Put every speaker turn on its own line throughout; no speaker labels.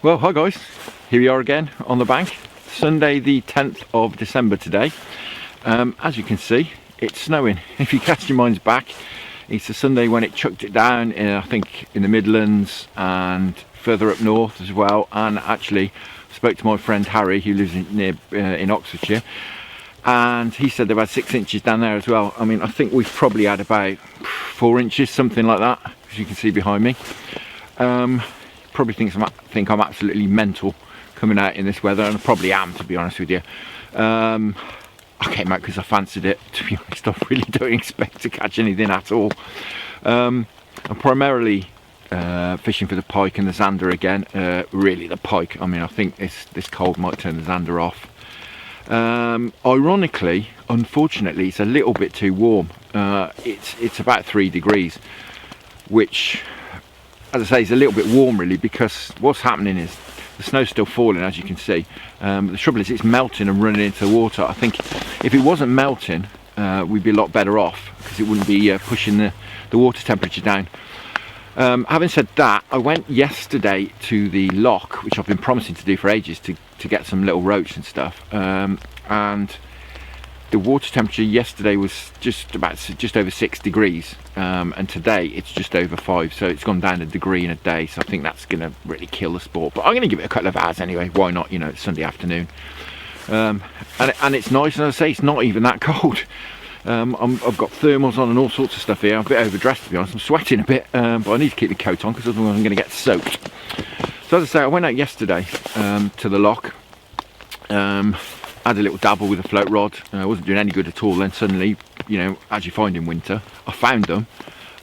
Well, hi guys, here we are again on the bank. Sunday the 10th of December today. As you can see, it's snowing. If you cast your minds back, it's the Sunday when it chucked it down I think in the Midlands and further up north as well. And actually spoke to my friend Harry, who lives in Oxfordshire, and he said they've had 6 inches down there as well. I mean, I think we've probably had about 4 inches, something like that, as you can see behind me. Probably think I'm absolutely mental coming out in this weather, and I probably am, to be honest with you. I came out because I fancied it. To be honest, I really don't expect to catch anything at all. I'm primarily fishing for the pike and the zander again. Really the pike. I mean, I think this cold might turn the zander off. Ironically, unfortunately, it's a little bit too warm. It's about 3 degrees, which, as I say, is a little bit warm really, because what's happening is the snow's still falling, as you can see. The trouble is it's melting and running into the water. I think if it wasn't melting, we'd be a lot better off, because it wouldn't be pushing the water temperature down. Having said that, I went yesterday to the lock, which I've been promising to do for ages, to get some little roach and stuff, and the water temperature yesterday was just over 6 degrees, and today it's just over 5, so it's gone down a degree in a day. So I think that's going to really kill the sport, but I'm going to give it a couple of hours anyway. Why not? You know, it's Sunday afternoon, and it's nice, and as I say, it's not even that cold. I've got thermals on and all sorts of stuff here. I'm a bit overdressed, to be honest. I'm sweating a bit, but I need to keep the coat on, because otherwise I'm going to get soaked. So as I say, I went out yesterday to the lock, had a little dabble with a float rod. Wasn't doing any good at all. Then suddenly, you know, as you find in winter, I found them,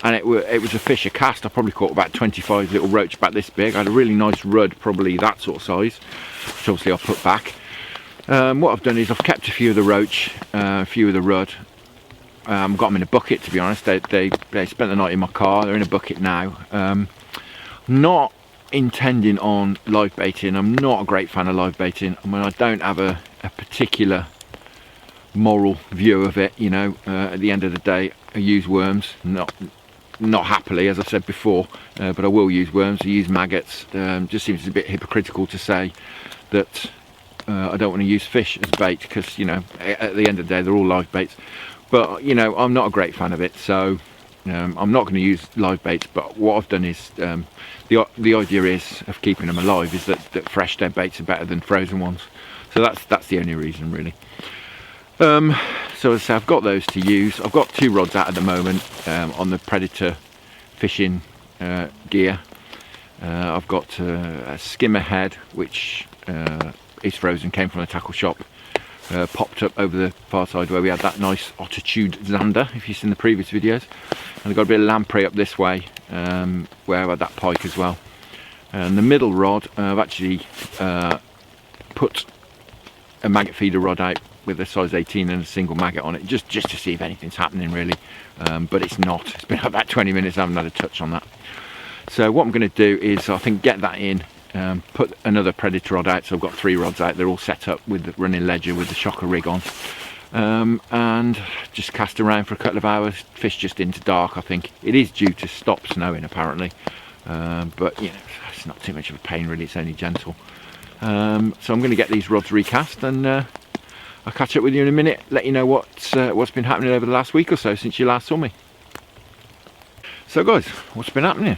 and it was a fish, a cast. I probably caught about 25 little roach about this big. I had a really nice rudd, probably that sort of size, which obviously I'll put back. What I've done is I've kept a few of the roach, a few of the rudd. Got them in a bucket, to be honest. They spent the night in my car. They're in a bucket now. Not intending on live baiting. I'm not a great fan of live baiting. I mean, I don't have a particular moral view of it, you know. At the end of the day, I use worms, not happily, as I said before, but I will use worms. I use maggots. Just seems a bit hypocritical to say that I don't want to use fish as bait, because, you know, at the end of the day, they're all live baits. But, you know, I'm not a great fan of it, so I'm not going to use live baits. But what I've done is, the idea is of keeping them alive is that fresh dead baits are better than frozen ones. So that's the only reason, really. So as I say, I've got those to use. I've got 2 rods out at the moment on the predator fishing gear. I've got a skimmer head, which is frozen, came from the tackle shop. Popped up over the far side where we had that nice attitude zander, if you've seen the previous videos. And I've got a bit of lamprey up this way, where I had that pike as well. And the middle rod, I've actually put a maggot feeder rod out with a size 18 and a single maggot on it, just to see if anything's happening, really. But it's not. It's been about 20 minutes, I haven't had a touch on that. So what I'm going to do is, I think, get that in. Put another predator rod out, so I've got 3 rods out. They're all set up with the running ledger with the shocker rig on, and just cast around for a couple of hours. Fish just into dark. I think it is due to stop snowing apparently, but you know, it's not too much of a pain really. It's only gentle. So I'm going to get these rods recast, and I'll catch up with you in a minute. Let you know what's been happening over the last week or so since you last saw me. So guys, what's been happening?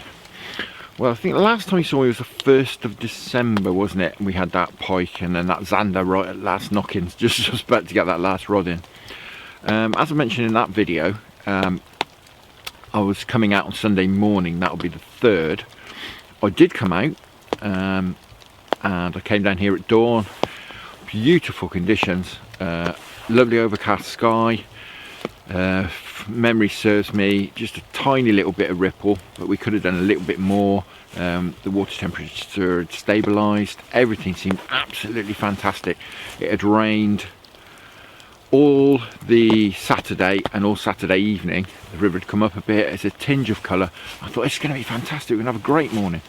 Well, I think the last time you saw me was the 1st of December, wasn't it? We had that pike and then that zander right at last knockings, just about to get that last rod in. As I mentioned in that video, I was coming out on Sunday morning. That'll be the 3rd. I did come out, and I came down here at dawn. Beautiful conditions, lovely overcast sky. Memory serves me, just a tiny little bit of ripple, but we could have done a little bit more. The water temperature had stabilised. Everything seemed absolutely fantastic. It had rained all the Saturday and all Saturday evening. The river had come up a bit. It's a tinge of colour. I thought it's going to be fantastic. We're going to have a great morning.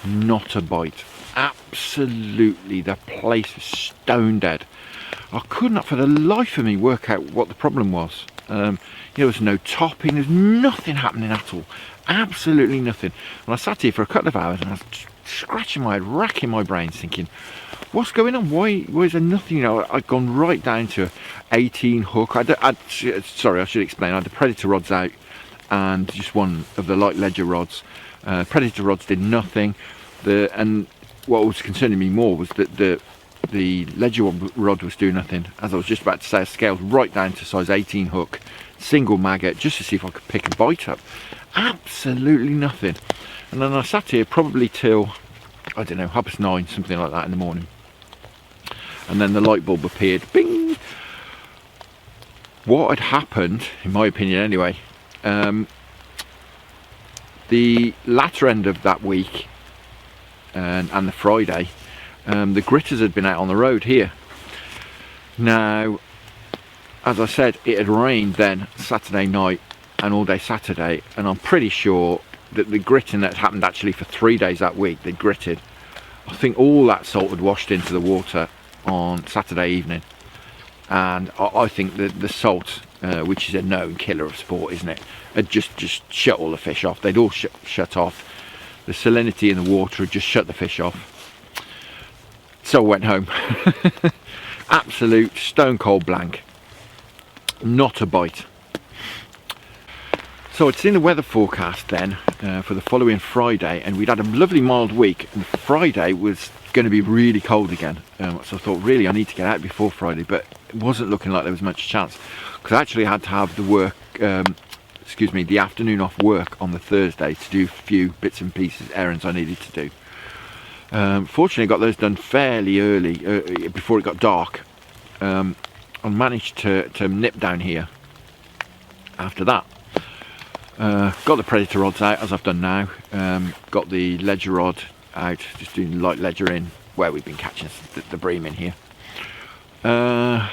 Not a bite. Absolutely, the place was stone dead. I could not for the life of me work out what the problem was. There was no topping, there's nothing happening at all. Absolutely nothing. And I sat here for a couple of hours and I was scratching my head, racking my brains, thinking, what's going on? Why is there nothing? You know, I'd gone right down to 18 hook. Sorry, I should explain. I had the Predator rods out and just one of the light ledger rods. Predator rods did nothing. And what was concerning me more was that the ledger rod was doing nothing. As I was just about to say, I scaled right down to size 18 hook, single maggot, just to see if I could pick a bite up. Absolutely nothing. And then I sat here probably till, I don't know, 9:30, something like that in the morning. And then the light bulb appeared, bing! What had happened, in my opinion anyway, the latter end of that week and the Friday, the gritters had been out on the road here. Now, as I said, it had rained then Saturday night and all day Saturday, and I'm pretty sure that the gritting that happened actually for 3 days that week, they gritted. I think all that salt had washed into the water on Saturday evening, and I think that the salt, which is a known killer of sport, isn't it, had just shut all the fish off. They'd all shut off. The salinity in the water had just shut the fish off. So I went home. Absolute stone cold blank. Not a bite. So I'd seen the weather forecast then for the following Friday, and we'd had a lovely mild week, and Friday was going to be really cold again. So I thought, really, I need to get out before Friday, but it wasn't looking like there was much chance, because I actually had to have the work, the afternoon off work on the Thursday to do a few bits and pieces, errands I needed to do. Fortunately, I got those done fairly early, before it got dark. I managed to nip down here after that. Got the Predator rods out, as I've done now. Got the ledger rod out, just doing light ledger in where we've been catching the bream in here. And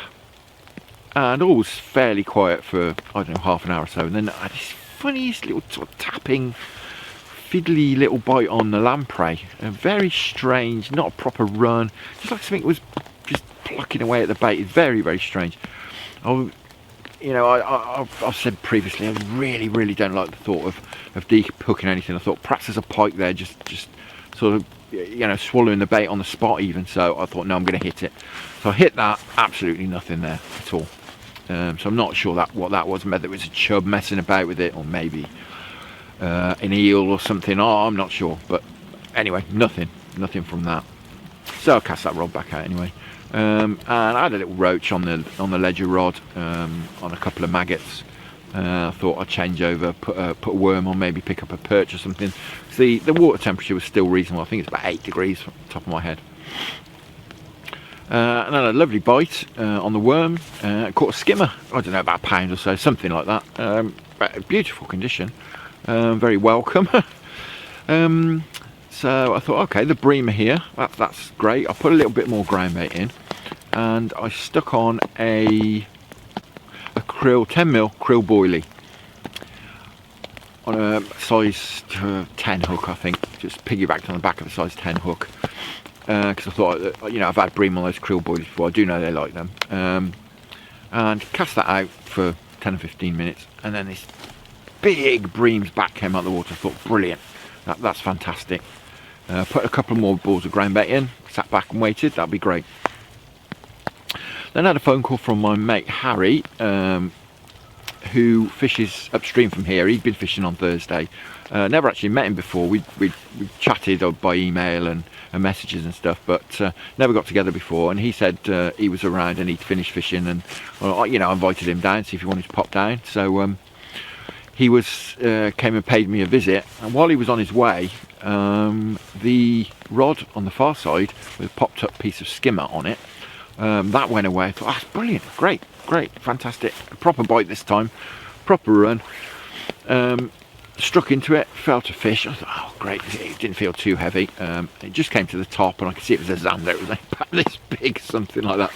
all was fairly quiet for, I don't know, half an hour or so. And then I had this funniest little sort of tapping, fiddly little bite on the lamprey. Very strange, not a proper run. Just like something was just plucking away at the bait. It's very, very strange. I've said previously, I really don't like the thought of de-hooking anything. I thought perhaps there's a pike there just sort of, swallowing the bait on the spot even. So I thought, no, I'm going to hit it. So I hit that, absolutely nothing there at all. So I'm not sure what that was, whether it was a chub messing about with it, or maybe an eel or something. I'm not sure. But anyway, nothing from that. So I cast that rod back out anyway. And I had a little roach on the ledger rod, on a couple of maggots. I thought I'd change over, put a worm on, maybe pick up a perch or something. The water temperature was still reasonable. I think it's about 8 degrees from the top of my head. And then a lovely bite on the worm. Caught a skimmer, I don't know, about a pound or so, something like that. Beautiful condition, very welcome. So I thought, okay, the bream are here, that's great. I put a little bit more ground bait in, and I stuck on a krill, 10mm krill boilie on a size 10 hook, I think. Just piggybacked on the back of a size 10 hook, because I thought, I've had bream on those krill boilies before. I do know they like them. And cast that out for 10 or 15 minutes, and then this big bream's back came out of the water. I thought, brilliant, that's fantastic. Put a couple more balls of ground bait in, sat back and waited. That'd be great. Then I had a phone call from my mate Harry, who fishes upstream from here. He'd been fishing on Thursday. Never actually met him before. We chatted by email and messages and stuff, but never got together before. And he said he was around and he'd finished fishing, and I invited him down, see if he wanted to pop down. So he came and paid me a visit, and while he was on his way, the rod on the far side with a popped up piece of skimmer on it, that went away. I thought, that's brilliant, great, fantastic. A proper bite this time, proper run. Struck into it, felt a fish. I thought, oh great, it didn't feel too heavy. It just came to the top, and I could see it was a zander. It was like about this big, something like that,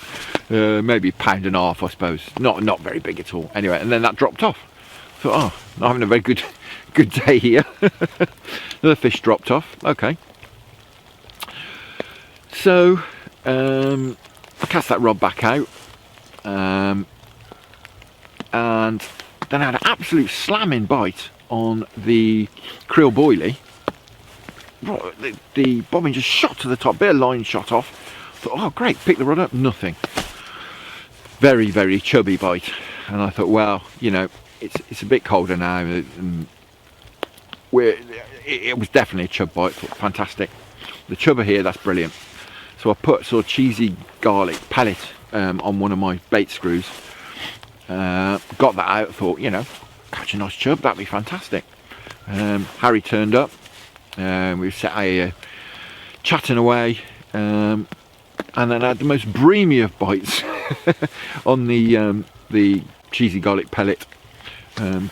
maybe £1.5 pound, I suppose. Not very big at all. Anyway, and then that dropped off. I thought, oh, I'm having a very good day here. The fish dropped off. Okay. So I cast that rod back out, and then I had an absolute slamming bite on the krill boilie. the bobbin just shot to the top, bit of line shot off. Thought, oh great, pick the rod up, nothing. Very, very chubby bite. And I thought, well, you know, it's a bit colder now, and it was definitely a chub bite. Thought, fantastic. The chubber here, that's brilliant. So I put sort of cheesy garlic pellet on one of my bait screws. Got that out, thought, you know, catch a nice chub, that'd be fantastic. Harry turned up. We sat here chatting away, and then I had the most breamy of bites on the cheesy garlic pellet,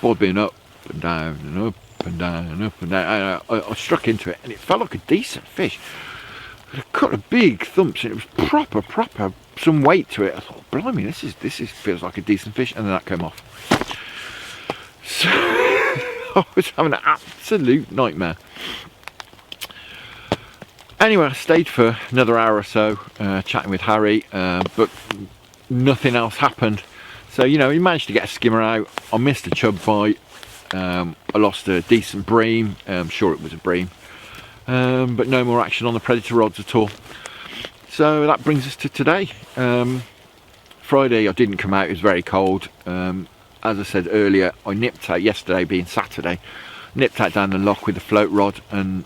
bobbing up and down and up and down and up and down. I struck into it, and it felt like a decent fish. It had a couple of big thumps, and it was proper some weight to it. I thought, blimey, this feels like a decent fish, and then that came off. So I was having an absolute nightmare. Anyway, I stayed for another hour or so chatting with Harry, but nothing else happened. So, you know, he managed to get a skimmer out. I missed a chub bite. I lost a decent bream. I'm sure it was a bream. But no more action on the predator rods at all. So that brings us to today. Friday I didn't come out, it was very cold. As I said earlier, I nipped out yesterday, being Saturday, nipped out down the loch with the float rod, and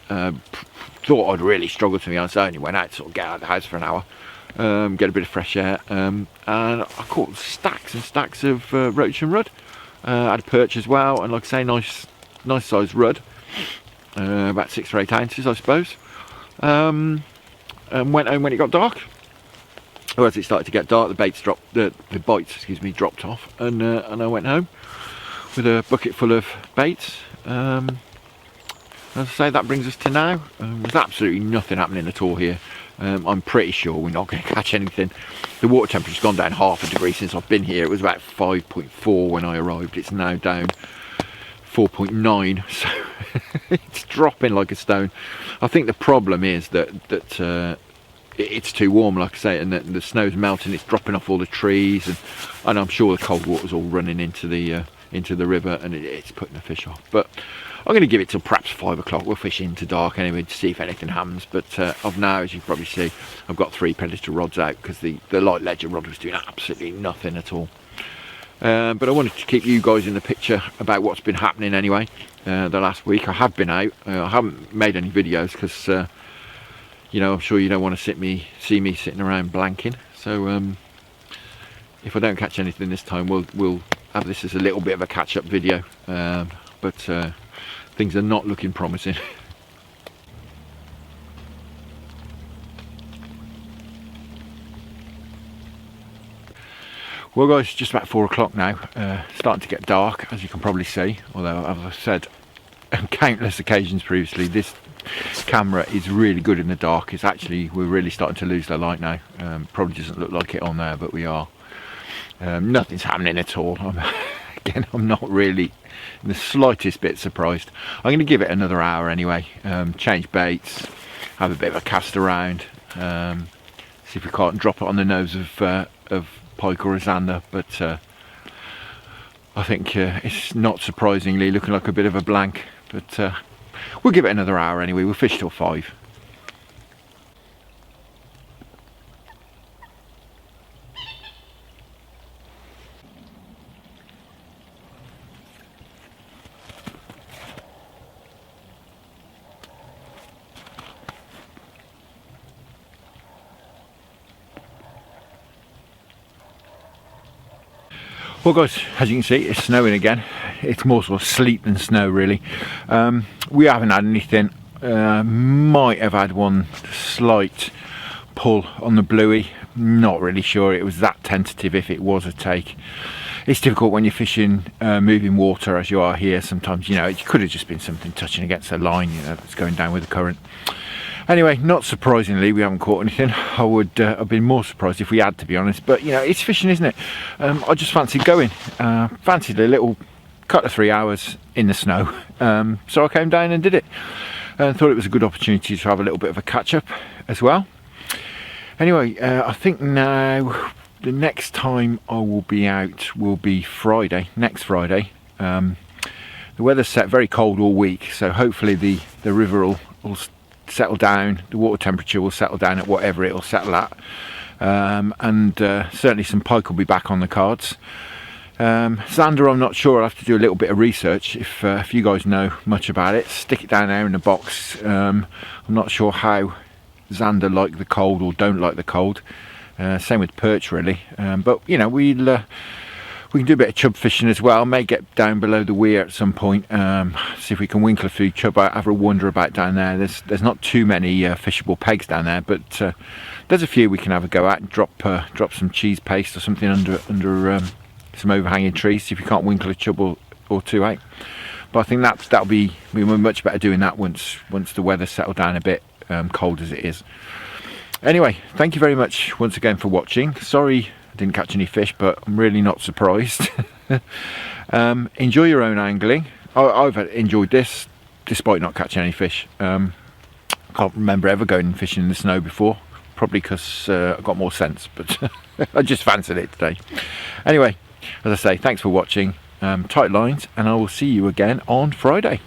thought I'd really struggle, to be honest. I only went out to sort of get out of the house for an hour, get a bit of fresh air, and I caught stacks and stacks of roach and rudd. I had a perch as well, and like I say, nice sized rudd, about 6 or 8 ounces I suppose. And went home when it got dark. Or as it started to get dark, the bites dropped off, and I went home with a bucket full of baits. As I say, that brings us to now. There's absolutely nothing happening at all here. I'm pretty sure we're not going to catch anything. The water temperature's gone down 0.5 degree since I've been here. It was about 5.4 when I arrived. It's now down 4.9, so it's dropping like a stone. I think the problem is that it's too warm, like I say, and the snow's melting. It's dropping off all the trees, and I'm sure the cold water's all running into the river, and it's putting the fish off. But I'm going to give it till perhaps 5 o'clock. We'll fish into dark anyway to see if anything happens. But of now, as you can probably see, I've got 3 predator rods out because the light ledger rod was doing absolutely nothing at all. But I wanted to keep you guys in the picture about what's been happening anyway. The last week I have been out. I haven't made any videos because you know, I'm sure you don't want to see me sitting around blanking. So if I don't catch anything this time, we'll have this as a little bit of a catch-up video. But things are not looking promising. Well guys, just about 4 o'clock now, starting to get dark, as you can probably see, although as I've said on countless occasions previously, this camera is really good in the dark. It's actually, we're really starting to lose the light now. Probably doesn't look like it on there, but we are. Nothing's happening at all. Again, I'm not really in the slightest bit surprised. I'm going to give it another hour anyway, change baits, have a bit of a cast around, see if we can't drop it on the nose of pike or a zander, but I think it's not surprisingly looking like a bit of a blank, but we'll give it another hour anyway. We'll fish till 5. Well guys, as you can see, it's snowing again. It's more sort of sleet than snow really. We haven't had anything. Might have had one slight pull on the bluey. Not really sure it was that tentative if it was a take. It's difficult when you're fishing moving water as you are here. Sometimes, you know, it could have just been something touching against a line, you know, that's going down with the current. Anyway, not surprisingly, we haven't caught anything. I would have been more surprised if we had, to be honest. But, you know, it's fishing, isn't it? I just fancied going. Fancied a little couple of 3 hours in the snow. So I came down and did it. And thought it was a good opportunity to have a little bit of a catch-up as well. Anyway, I think now the next time I will be out will be Friday, next Friday. The weather's set very cold all week, so hopefully the river will will settle down, the water temperature will settle down at whatever it'll settle at, and certainly some pike will be back on the cards. Zander, I'm not sure. I'll have to do a little bit of research. If you guys know much about it, stick it down there in the box. I'm not sure how Zander like the cold or don't like the cold. Same with perch really, but you know, we can do a bit of chub fishing as well. May get down below the weir at some point, see if we can winkle a few chub out, have a wander about down there. There's not too many fishable pegs down there, but there's a few we can have a go at and drop some cheese paste or something under some overhanging trees, see if you can't winkle a chub or two out. But I think that'll be much better doing that once the weather settled down a bit, cold as it is. Anyway, thank you very much once again for watching. Sorry I didn't catch any fish, but I'm really not surprised. Enjoy your own angling. I've enjoyed this despite not catching any fish. Can't remember ever going fishing in the snow before, probably because I've got more sense, but I just fancied it today. Anyway, as I say, thanks for watching. Tight lines, and I will see you again on Friday.